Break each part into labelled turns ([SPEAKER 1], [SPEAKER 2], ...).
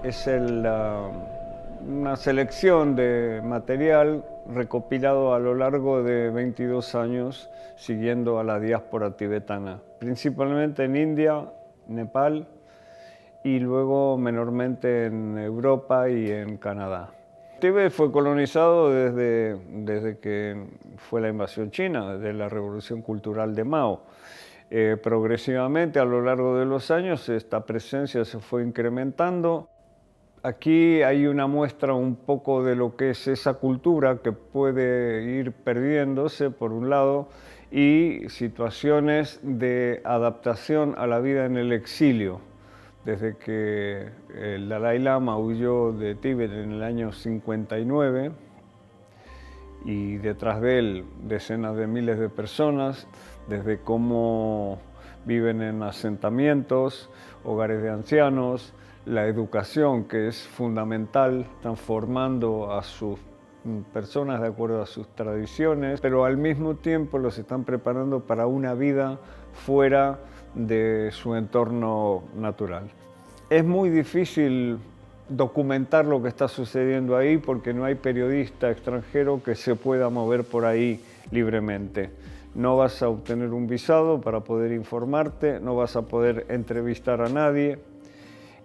[SPEAKER 1] es una selección de material recopilado a lo largo de 22 años siguiendo a la diáspora tibetana, principalmente en India, Nepal y luego menormente en Europa y en Canadá. Tíbet fue colonizado desde que fue la invasión china, desde la Revolución Cultural de Mao. Progresivamente a lo largo de los años esta presencia se fue incrementando. Aquí hay una muestra un poco de lo que es esa cultura que puede ir perdiéndose por un lado y situaciones de adaptación a la vida en el exilio. Desde que el Dalai Lama huyó de Tíbet en el año 59 y detrás de él decenas de miles de personas, desde cómo viven en asentamientos, hogares de ancianos, la educación que es fundamental, están formando a sus personas de acuerdo a sus tradiciones, pero al mismo tiempo los están preparando para una vida fuera de su entorno natural. Es muy difícil documentar lo que está sucediendo ahí porque no hay periodista extranjero que se pueda mover por ahí libremente. No vas a obtener un visado para poder informarte, no vas a poder entrevistar a nadie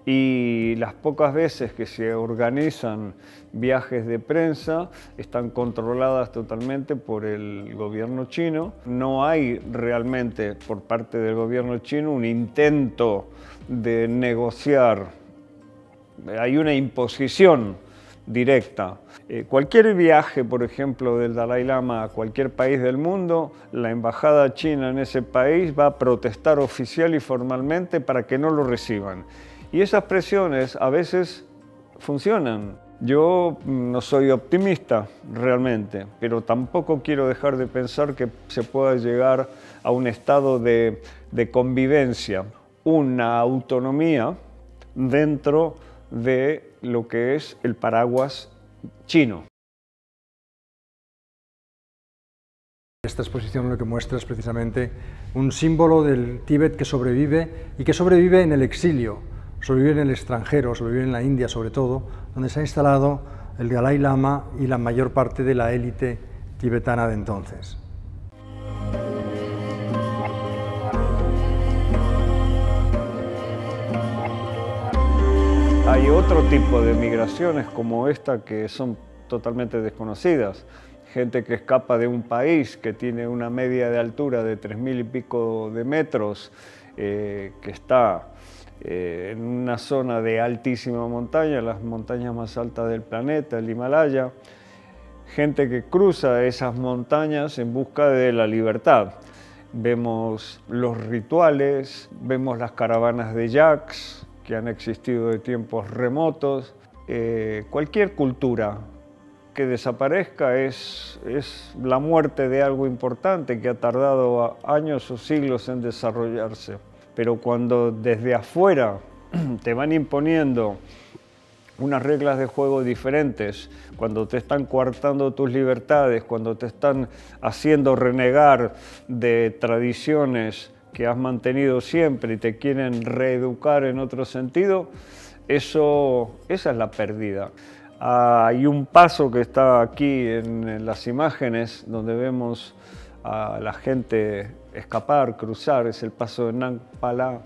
[SPEAKER 1] y las pocas veces que se organizan viajes de prensa están controladas totalmente por el gobierno chino. No hay realmente por parte del gobierno chino un intento de negociar, hay una imposición directa. Cualquier viaje, por ejemplo, del Dalai Lama a cualquier país del mundo, la embajada china en ese país va a protestar oficial y formalmente para que no lo reciban. Y esas presiones a veces funcionan. Yo no soy optimista realmente, pero tampoco quiero dejar de pensar que se pueda llegar a un estado de convivencia, una autonomía dentro de lo que es el paraguas chino.
[SPEAKER 2] Esta exposición lo que muestra es precisamente un símbolo del Tíbet que sobrevive y que sobrevive en el exilio. Sobrevive en el extranjero, sobrevive en la India sobre todo, donde se ha instalado el Dalai Lama y la mayor parte de la élite tibetana de entonces.
[SPEAKER 1] Hay otro tipo de migraciones como esta que son totalmente desconocidas. Gente que escapa de un país que tiene una media de altura de 3000 y pico de metros, que está en una zona de altísima montaña, las montañas más altas del planeta, el Himalaya. Gente que cruza esas montañas en busca de la libertad. Vemos los rituales, vemos las caravanas de yaks que han existido de tiempos remotos. Cualquier cultura que desaparezca es la muerte de algo importante que ha tardado años o siglos en desarrollarse. Pero cuando desde afuera te van imponiendo unas reglas de juego diferentes, cuando te están coartando tus libertades, cuando te están haciendo renegar de tradiciones que has mantenido siempre y te quieren reeducar en otro sentido, esa es la pérdida. Hay un paso que está aquí en las imágenes donde vemos a la gente escapar, cruzar, es el paso de Nang Pala,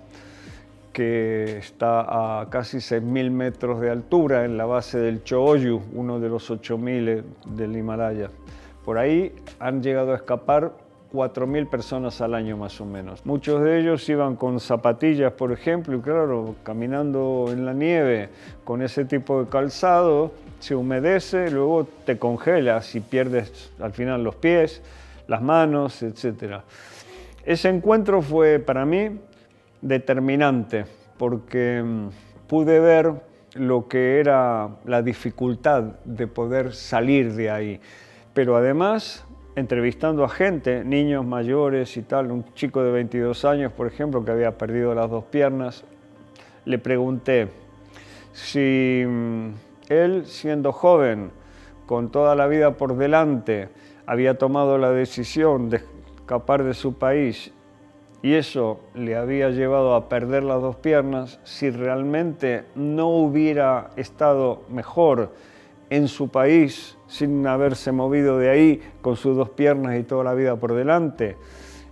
[SPEAKER 1] que está a casi 6000 metros de altura en la base del Cho-Oyu, uno de los 8000 del Himalaya. Por ahí han llegado a escapar 4000 personas al año más o menos. Muchos de ellos iban con zapatillas, por ejemplo, y claro, caminando en la nieve con ese tipo de calzado, se humedece, luego te congelas y pierdes al final los pies, las manos, etc. Ese encuentro fue para mí determinante porque pude ver lo que era la dificultad de poder salir de ahí, pero además entrevistando a gente, niños mayores y tal, un chico de 22 años, por ejemplo, que había perdido las dos piernas, le pregunté si él, siendo joven, con toda la vida por delante, había tomado la decisión de escapar de su país y eso le había llevado a perder las dos piernas, si realmente no hubiera estado mejor en su país sin haberse movido de ahí con sus dos piernas y toda la vida por delante.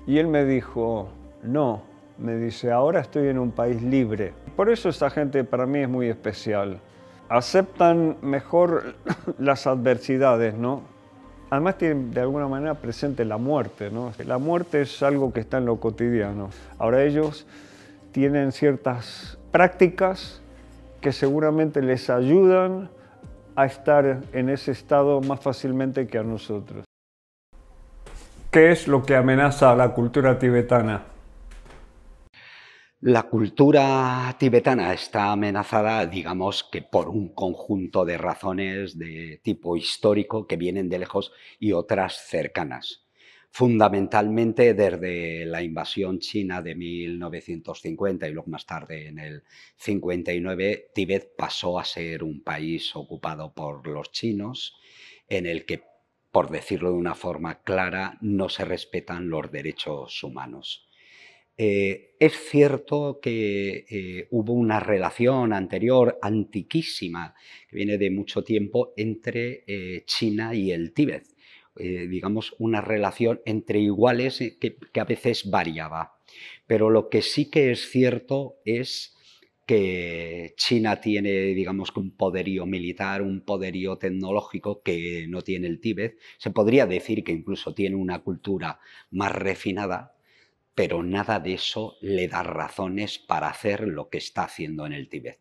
[SPEAKER 1] Y él me dijo, no, me dice, ahora estoy en un país libre. Por eso esta gente para mí es muy especial. Aceptan mejor las adversidades, ¿no? Además tienen de alguna manera presente la muerte, ¿no? La muerte es algo que está en lo cotidiano. Ahora ellos tienen ciertas prácticas que seguramente les ayudan a estar en ese estado más fácilmente que a nosotros. ¿Qué es lo que amenaza a la cultura tibetana?
[SPEAKER 3] La cultura tibetana está amenazada, digamos, que por un conjunto de razones de tipo histórico que vienen de lejos y otras cercanas. Fundamentalmente desde la invasión china de 1950 y luego más tarde en el 59, Tíbet pasó a ser un país ocupado por los chinos en el que, por decirlo de una forma clara, no se respetan los derechos humanos. Es cierto que hubo una relación anterior, antiquísima, que viene de mucho tiempo, entre China y el Tíbet. Digamos, una relación entre iguales que a veces variaba. Pero lo que sí que es cierto es que China tiene, digamos, un poderío militar, un poderío tecnológico que no tiene el Tíbet. Se podría decir que incluso tiene una cultura más refinada, pero nada de eso le da razones para hacer lo que está haciendo en el Tíbet.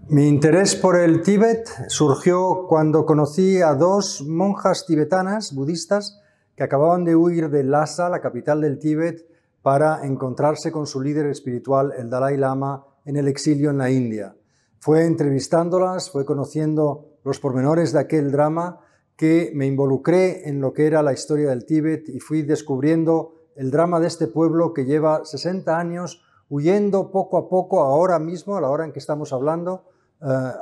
[SPEAKER 2] Mi interés por el Tíbet surgió cuando conocí a dos monjas tibetanas, budistas, que acababan de huir de Lhasa, la capital del Tíbet, para encontrarse con su líder espiritual, el Dalai Lama, en el exilio en la India. Fue entrevistándolas, fue conociendo los pormenores de aquel drama, que me involucré en lo que era la historia del Tíbet y fui descubriendo el drama de este pueblo que lleva 60 años huyendo poco a poco. Ahora mismo, a la hora en que estamos hablando,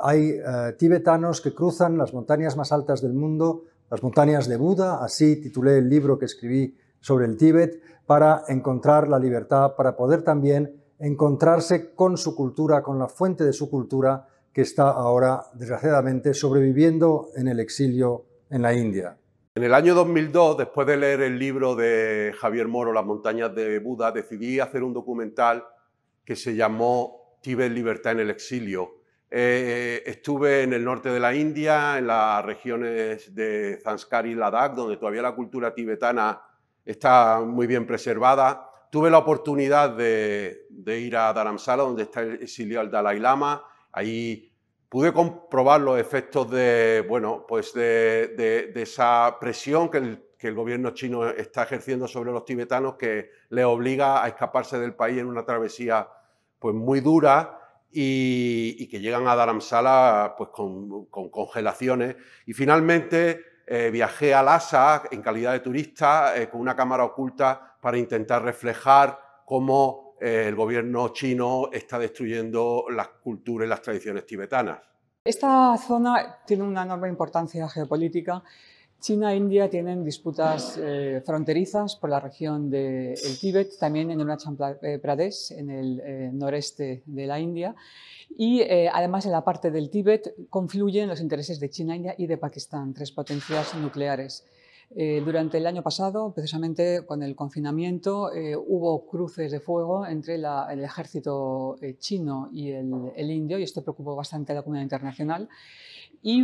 [SPEAKER 2] hay tibetanos que cruzan las montañas más altas del mundo, las montañas de Buda, así titulé el libro que escribí sobre el Tíbet, para encontrar la libertad, para poder también encontrarse con su cultura, con la fuente de su cultura, que está ahora, desgraciadamente, sobreviviendo en el exilio en la India.
[SPEAKER 4] En el año 2002, después de leer el libro de Javier Moro, Las montañas de Buda, decidí hacer un documental que se llamó Tíbet, libertad en el exilio. Estuve en el norte de la India, en las regiones de Zanskar y Ladakh, donde todavía la cultura tibetana está muy bien preservada. Tuve la oportunidad de ir a Dharamsala, donde está exiliado el Dalai Lama. Ahí pude comprobar los efectos de, bueno, pues de esa presión que el gobierno chino está ejerciendo sobre los tibetanos, que les obliga a escaparse del país en una travesía pues muy dura y que llegan a Dharamsala pues con congelaciones. Y finalmente viajé a Lhasa en calidad de turista con una cámara oculta para intentar reflejar cómo el gobierno chino está destruyendo las culturas y las tradiciones tibetanas.
[SPEAKER 5] Esta zona tiene una enorme importancia geopolítica. China e India tienen disputas fronterizas por la región del Tíbet, también en Arunachal Pradesh, en el noreste de la India. Y además en la parte del Tíbet confluyen los intereses de China, India y de Pakistán, tres potencias nucleares. Durante el año pasado, precisamente con el confinamiento, hubo cruces de fuego entre el ejército chino y el indio, y esto preocupó bastante a la comunidad internacional. Y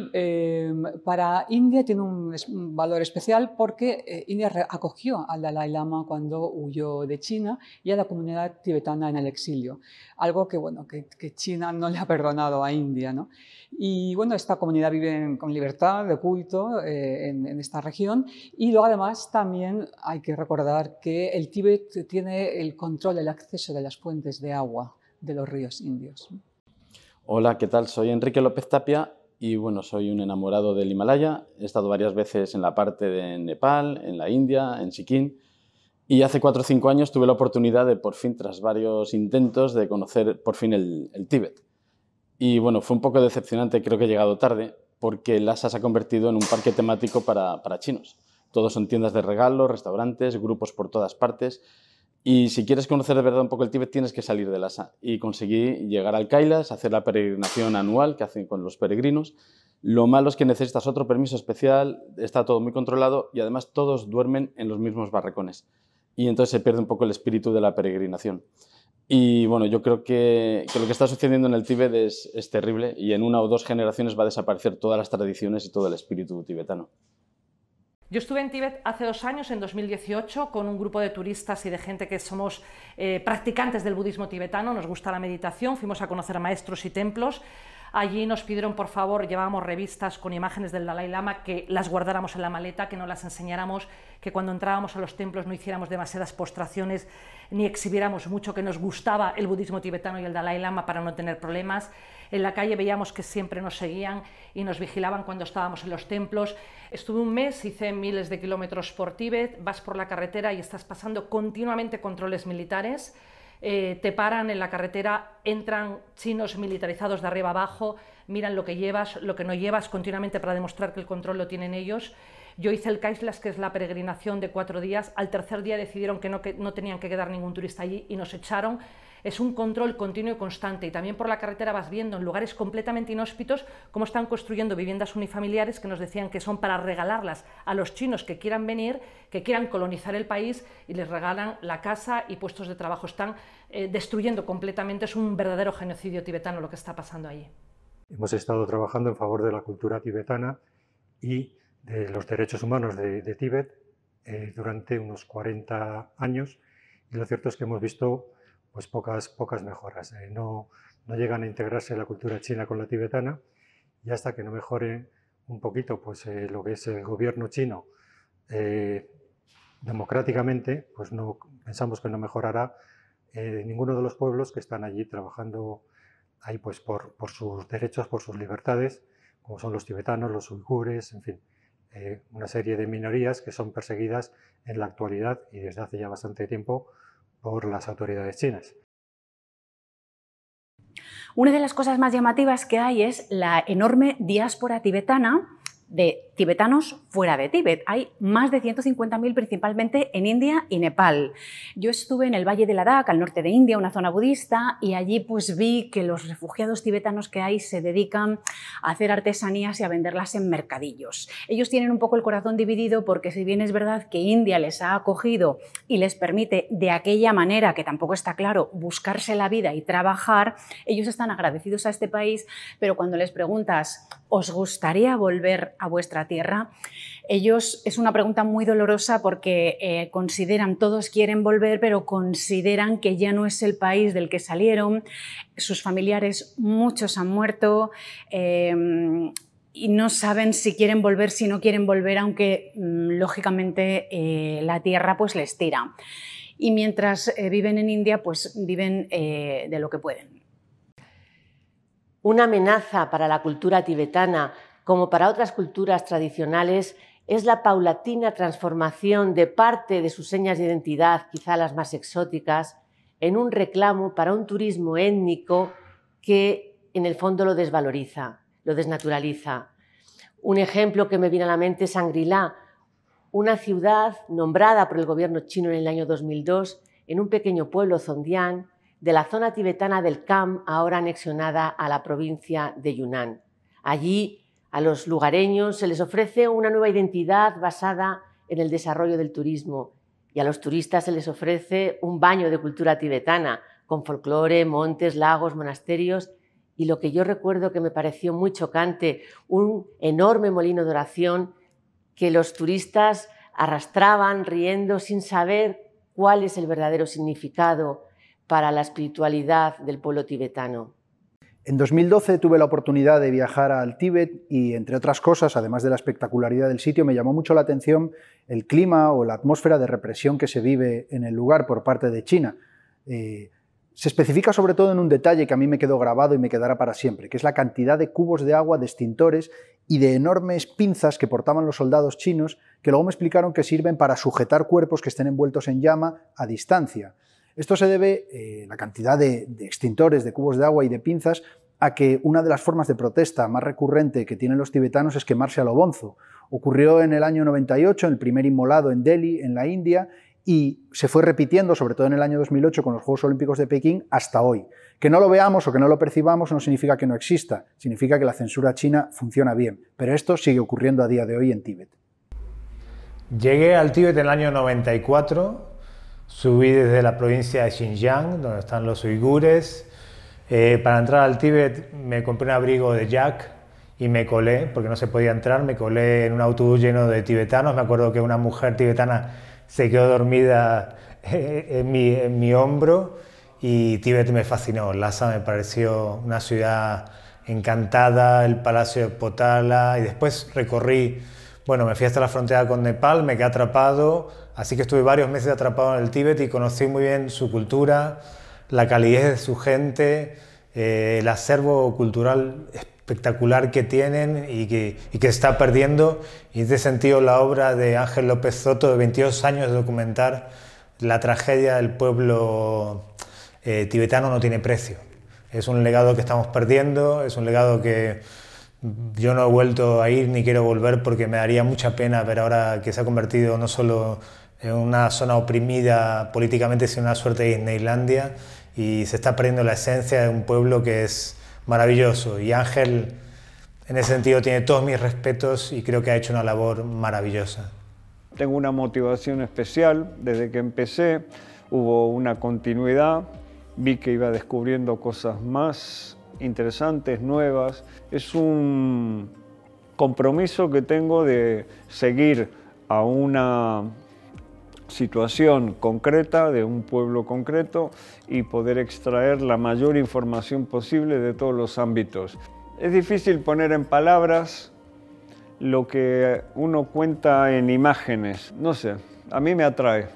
[SPEAKER 5] para India tiene un valor especial porque India acogió al Dalai Lama cuando huyó de China y a la comunidad tibetana en el exilio, algo que, bueno, que China no le ha perdonado a India, ¿no? Y bueno, esta comunidad vive con libertad de culto en esta región, y luego además también hay que recordar que el Tíbet tiene el control, el acceso de las fuentes de agua de los ríos indios.
[SPEAKER 6] Hola, ¿qué tal? Soy Enrique López Tapia y bueno, soy un enamorado del Himalaya. He estado varias veces en la parte de Nepal, en la India, en Sikkim, y hace 4 o 5 años tuve la oportunidad de por fin, tras varios intentos, de conocer por fin el Tíbet. Y bueno, fue un poco decepcionante, creo que he llegado tarde, porque Lhasa se ha convertido en un parque temático para chinos. Todos son tiendas de regalos, restaurantes, grupos por todas partes. Y si quieres conocer de verdad un poco el Tíbet, tienes que salir de Lhasa. Y conseguí llegar al Kailas, hacer la peregrinación anual que hacen con los peregrinos. Lo malo es que necesitas otro permiso especial, está todo muy controlado y además todos duermen en los mismos barracones. Y entonces se pierde un poco el espíritu de la peregrinación. Y bueno, yo creo que lo que está sucediendo en el Tíbet es terrible y en 1 o 2 generaciones va a desaparecer todas las tradiciones y todo el espíritu tibetano.
[SPEAKER 7] Yo estuve en Tíbet hace 2 años, en 2018, con un grupo de turistas y de gente que somos practicantes del budismo tibetano, nos gusta la meditación, fuimos a conocer maestros y templos. Allí nos pidieron, por favor, llevábamos revistas con imágenes del Dalai Lama, que las guardáramos en la maleta, que no las enseñáramos, que cuando entrábamos a los templos no hiciéramos demasiadas postraciones ni exhibiéramos mucho, que nos gustaba el budismo tibetano y el Dalai Lama para no tener problemas. En la calle veíamos que siempre nos seguían y nos vigilaban cuando estábamos en los templos. Estuve 1 mes, hice miles de kilómetros por Tíbet, vas por la carretera y estás pasando continuamente controles militares. Te paran en la carretera, entran chinos militarizados de arriba abajo, miran lo que llevas, lo que no llevas, continuamente para demostrar que el control lo tienen ellos. Yo hice el Kailas, que es la peregrinación de 4 días, al tercer día decidieron que no tenían que quedar ningún turista allí y nos echaron. Es un control continuo y constante, y también por la carretera vas viendo en lugares completamente inhóspitos cómo están construyendo viviendas unifamiliares que nos decían que son para regalarlas a los chinos que quieran venir, que quieran colonizar el país, y les regalan la casa y puestos de trabajo. Están destruyendo completamente, es un verdadero genocidio tibetano lo que está pasando allí.
[SPEAKER 2] Hemos estado trabajando en favor de la cultura tibetana y de los derechos humanos de Tíbet durante unos 40 años, y lo cierto es que hemos visto pues pocas mejoras. No llegan a integrarse la cultura china con la tibetana, y hasta que no mejore un poquito pues, lo que es el gobierno chino democráticamente, pues pensamos que no mejorará ninguno de los pueblos que están allí trabajando ahí, pues, por sus derechos, por sus libertades, como son los tibetanos, los uigures, en fin, una serie de minorías que son perseguidas en la actualidad y desde hace ya bastante tiempo por las autoridades chinas.
[SPEAKER 8] Una de las cosas más llamativas que hay es la enorme diáspora tibetana de tibetanos fuera de Tíbet. Hay más de 150.000 principalmente en India y Nepal. Yo estuve en el Valle de Ladakh, al norte de India, una zona budista, y allí pues vi que los refugiados tibetanos que hay se dedican a hacer artesanías y a venderlas en mercadillos. Ellos tienen un poco el corazón dividido porque, si bien es verdad que India les ha acogido y les permite de aquella manera, que tampoco está claro, buscarse la vida y trabajar, ellos están agradecidos a este país, pero cuando les preguntas ¿os gustaría volver a vuestra tierra? Ellos, es una pregunta muy dolorosa porque consideran, todos quieren volver, pero consideran que ya no es el país del que salieron, sus familiares, muchos han muerto, y no saben si quieren volver, si no quieren volver, aunque lógicamente la tierra pues les tira. Y mientras viven en India, pues viven de lo que pueden.
[SPEAKER 9] Una amenaza para la cultura tibetana, como para otras culturas tradicionales, es la paulatina transformación de parte de sus señas de identidad, quizá las más exóticas, en un reclamo para un turismo étnico que en el fondo lo desvaloriza, lo desnaturaliza. Un ejemplo que me viene a la mente es Shangri-La, una ciudad nombrada por el gobierno chino en el año 2002 en un pequeño pueblo, Zondian, de la zona tibetana del Kham, ahora anexionada a la provincia de Yunnan. Allí, a los lugareños se les ofrece una nueva identidad basada en el desarrollo del turismo, y a los turistas se les ofrece un baño de cultura tibetana, con folclore, montes, lagos, monasterios, y lo que yo recuerdo que me pareció muy chocante, un enorme molino de oración que los turistas arrastraban riendo sin saber cuál es el verdadero significado para la espiritualidad del pueblo tibetano.
[SPEAKER 10] En 2012 tuve la oportunidad de viajar al Tíbet y, entre otras cosas, además de la espectacularidad del sitio, me llamó mucho la atención el clima o la atmósfera de represión que se vive en el lugar por parte de China. Se especifica sobre todo en un detalle que a mí me quedó grabado y me quedará para siempre, que es la cantidad de cubos de agua, de extintores y de enormes pinzas que portaban los soldados chinos, que luego me explicaron que sirven para sujetar cuerpos que estén envueltos en llama a distancia. Esto se debe, la cantidad de extintores, de cubos de agua y de pinzas, a que una de las formas de protesta más recurrente que tienen los tibetanos es quemarse a lo bonzo. Ocurrió en el año 98, el primer inmolado en Delhi, en la India, y se fue repitiendo, sobre todo en el año 2008 con los Juegos Olímpicos de Pekín, hasta hoy. Que no lo veamos o que no lo percibamos no significa que no exista, significa que la censura china funciona bien, pero esto sigue ocurriendo a día de hoy en Tíbet.
[SPEAKER 11] Llegué al Tíbet en el año 94, subí desde la provincia de Xinjiang, donde están los uigures. Para entrar al Tíbet me compré un abrigo de yak y me colé, porque no se podía entrar, me colé en un autobús lleno de tibetanos. Me acuerdo que una mujer tibetana se quedó dormida en mi hombro y Tíbet me fascinó. Lhasa me pareció una ciudad encantada, el palacio de Potala, y después recorrí, bueno, me fui hasta la frontera con Nepal, me quedé atrapado, así que estuve varios meses atrapado en el Tíbet y conocí muy bien su cultura, la calidez de su gente, el acervo cultural espectacular que tienen y que está perdiendo. Y en ese sentido la obra de Ángel López Soto, de 22 años de documentar la tragedia del pueblo tibetano, no tiene precio. Es un legado que estamos perdiendo, es un legado que yo no he vuelto a ir ni quiero volver porque me daría mucha pena ver ahora que se ha convertido no solo en una zona oprimida políticamente, sino una suerte de Disneylandia, y se está perdiendo la esencia de un pueblo que es maravilloso. Y Ángel, en ese sentido, tiene todos mis respetos y creo que ha hecho una labor maravillosa.
[SPEAKER 1] Tengo una motivación especial. Desde que empecé hubo una continuidad, vi que iba descubriendo cosas más interesantes, nuevas. Es un compromiso que tengo de seguir a una situación concreta de un pueblo concreto y poder extraer la mayor información posible de todos los ámbitos. Es difícil poner en palabras lo que uno cuenta en imágenes. No sé, a mí me atrae.